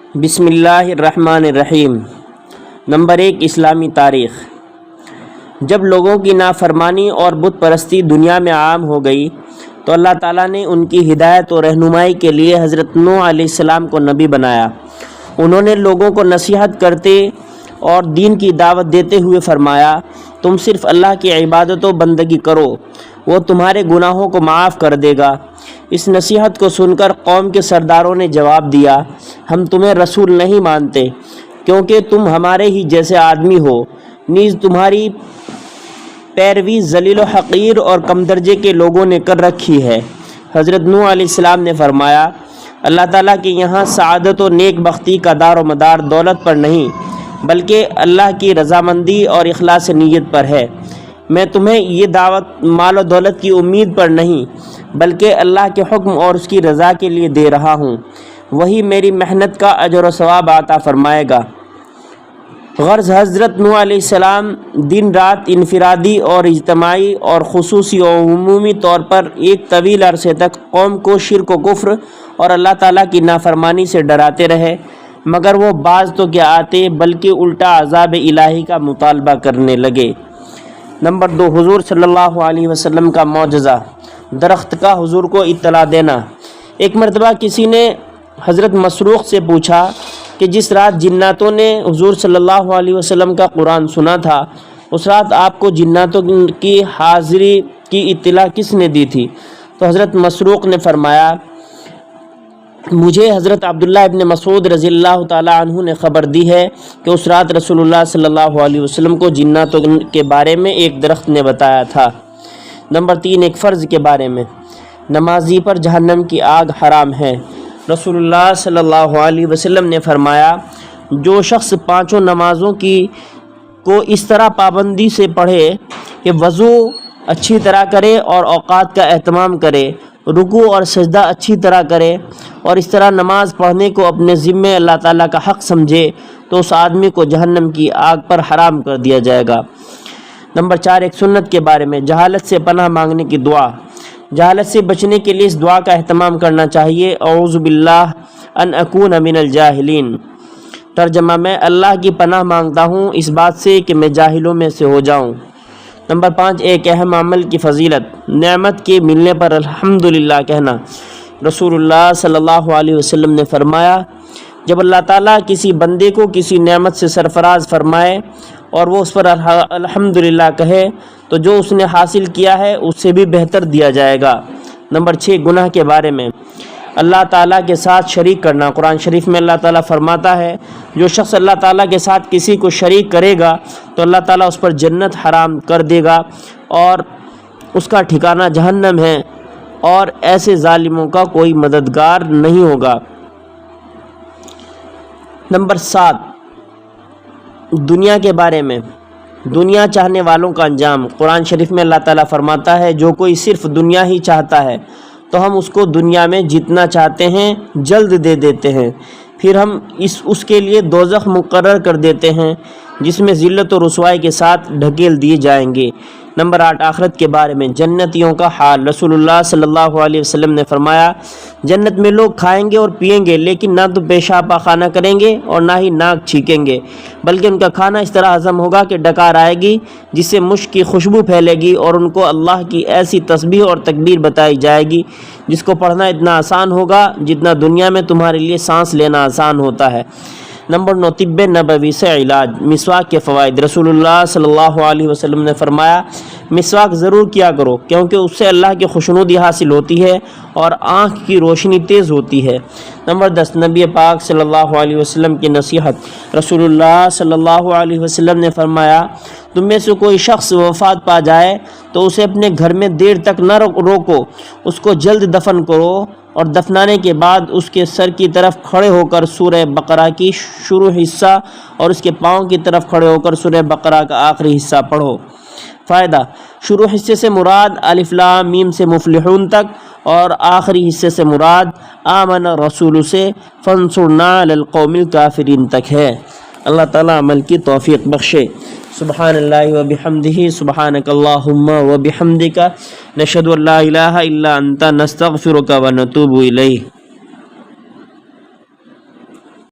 بسم اللہ الرحمن الرحیم۔ نمبر 1، اسلامی تاریخ۔ جب لوگوں کی نافرمانی اور بت پرستی دنیا میں عام ہو گئی تو اللہ تعالیٰ نے ان کی ہدایت و رہنمائی کے لیے حضرت نوح علیہ السلام کو نبی بنایا۔ انہوں نے لوگوں کو نصیحت کرتے اور دین کی دعوت دیتے ہوئے فرمایا، تم صرف اللہ کی عبادت و بندگی کرو، وہ تمہارے گناہوں کو معاف کر دے گا۔ اس نصیحت کو سن کر قوم کے سرداروں نے جواب دیا، ہم تمہیں رسول نہیں مانتے کیونکہ تم ہمارے ہی جیسے آدمی ہو، نیز تمہاری پیروی ذلیل و حقیر اور کم درجے کے لوگوں نے کر رکھی ہے۔ حضرت نوح علیہ السلام نے فرمایا، اللہ تعالیٰ کے یہاں سعادت و نیک بختی کا دار و مدار دولت پر نہیں بلکہ اللہ کی رضامندی اور اخلاص نیت پر ہے۔ میں تمہیں یہ دعوت مال و دولت کی امید پر نہیں بلکہ اللہ کے حکم اور اس کی رضا کے لیے دے رہا ہوں، وہی میری محنت کا اجر و ثواب عطا فرمائے گا۔ غرض حضرت نوح علیہ السلام دن رات انفرادی اور اجتماعی اور خصوصی و عمومی طور پر ایک طویل عرصے تک قوم کو شرک و کفر اور اللہ تعالیٰ کی نافرمانی سے ڈراتے رہے، مگر وہ باز تو کیا آتے بلکہ الٹا عذاب الہی کا مطالبہ کرنے لگے۔ نمبر 2، حضور صلی اللہ علیہ وسلم کا معجزہ، درخت کا حضور کو اطلاع دینا۔ ایک مرتبہ کسی نے حضرت مسروق سے پوچھا کہ جس رات جناتوں نے حضور صلی اللہ علیہ وسلم کا قرآن سنا تھا، اس رات آپ کو جناتوں کی حاضری کی اطلاع کس نے دی تھی؟ تو حضرت مسروق نے فرمایا، مجھے حضرت عبداللہ ابن مسعود رضی اللہ تعالی عنہ نے خبر دی ہے کہ اس رات رسول اللہ صلی اللہ علیہ وسلم کو جناتوں کے بارے میں ایک درخت نے بتایا تھا۔ نمبر 3، ایک فرض کے بارے میں، نمازی پر جہنم کی آگ حرام ہے۔ رسول اللہ صلی اللہ علیہ وسلم نے فرمایا، جو شخص 5 نمازوں کو اس طرح پابندی سے پڑھے کہ وضو اچھی طرح کرے اور اوقات کا اہتمام کرے، رکوع اور سجدہ اچھی طرح کرے اور اس طرح نماز پڑھنے کو اپنے ذمے اللہ تعالیٰ کا حق سمجھے تو اس آدمی کو جہنم کی آگ پر حرام کر دیا جائے گا۔ نمبر 4، ایک سنت کے بارے میں، جہالت سے پناہ مانگنے کی دعا۔ جہالت سے بچنے کے لیے اس دعا کا اہتمام کرنا چاہیے، اعوذ باللہ ان اکون من الجاہلین۔ ترجمہ، میں اللہ کی پناہ مانگتا ہوں اس بات سے کہ میں جاہلوں میں سے ہو جاؤں۔ نمبر 5، ایک اہم عمل کی فضیلت، نعمت کے ملنے پر الحمدللہ کہنا۔ رسول اللہ صلی اللہ علیہ وسلم نے فرمایا، جب اللہ تعالیٰ کسی بندے کو کسی نعمت سے سرفراز فرمائے اور وہ اس پر الحمدللہ کہے تو جو اس نے حاصل کیا ہے اس سے بھی بہتر دیا جائے گا۔ نمبر 6، گناہ کے بارے میں، اللہ تعالیٰ کے ساتھ شریک کرنا۔ قرآن شریف میں اللہ تعالیٰ فرماتا ہے، جو شخص اللہ تعالیٰ کے ساتھ کسی کو شریک کرے گا تو اللہ تعالیٰ اس پر جنت حرام کر دے گا اور اس کا ٹھکانہ جہنم ہے، اور ایسے ظالموں کا کوئی مددگار نہیں ہوگا۔ نمبر 7، دنیا کے بارے میں، دنیا چاہنے والوں کا انجام۔ قرآن شریف میں اللہ تعالیٰ فرماتا ہے، جو کوئی صرف دنیا ہی چاہتا ہے تو ہم اس کو دنیا میں جتنا چاہتے ہیں جلد دے دیتے ہیں، پھر ہم اس کے لیے دوزخ مقرر کر دیتے ہیں جس میں ذلت و رسوائی کے ساتھ ڈھکیل دیے جائیں گے۔ نمبر 8، آخرت کے بارے میں، جنتیوں کا حال۔ رسول اللہ صلی اللہ علیہ وسلم نے فرمایا، جنت میں لوگ کھائیں گے اور پئیں گے لیکن نہ تو پیشاب پاخانہ کریں گے اور نہ ہی ناک چھینکیں گے، بلکہ ان کا کھانا اس طرح ہضم ہوگا کہ ڈکار آئے گی جس سے مشک کی خوشبو پھیلے گی، اور ان کو اللہ کی ایسی تسبیح اور تکبیر بتائی جائے گی جس کو پڑھنا اتنا آسان ہوگا جتنا دنیا میں تمہارے لیے سانس لینا آسان ہوتا ہے۔ نمبر 9، طب نبوی سے علاج، مسواک کے فوائد۔ رسول اللہ صلی اللہ علیہ وسلم نے فرمایا، مسواک ضرور کیا کرو کیونکہ اس سے اللہ کی خوشنودی حاصل ہوتی ہے اور آنکھ کی روشنی تیز ہوتی ہے۔ نمبر 10، نبی پاک صلی اللہ علیہ وسلم کی نصیحت۔ رسول اللہ صلی اللہ علیہ وسلم نے فرمایا، تم میں سے کوئی شخص وفات پا جائے تو اسے اپنے گھر میں دیر تک نہ روکو، اس کو جلد دفن کرو اور دفنانے کے بعد اس کے سر کی طرف کھڑے ہو کر سورہ بقرہ کی شروع حصہ اور اس کے پاؤں کی طرف کھڑے ہو کر سورہ بقرہ کا آخری حصہ پڑھو۔ فائدہ، شروع حصے سے مراد الف لام میم سے مفلحون تک اور آخری حصے سے مراد آمن رسول سے فانصرنا علی القوم الکافرین تک ہے۔ اللہ تعالیٰ عمل کی توفیق بخشے۔ سبحان اللہ و بحمدہ، سبحانک اللہم و بحمدک، نشہد ان لا الہ الا انت، نستغفرک و نتوب الیہ۔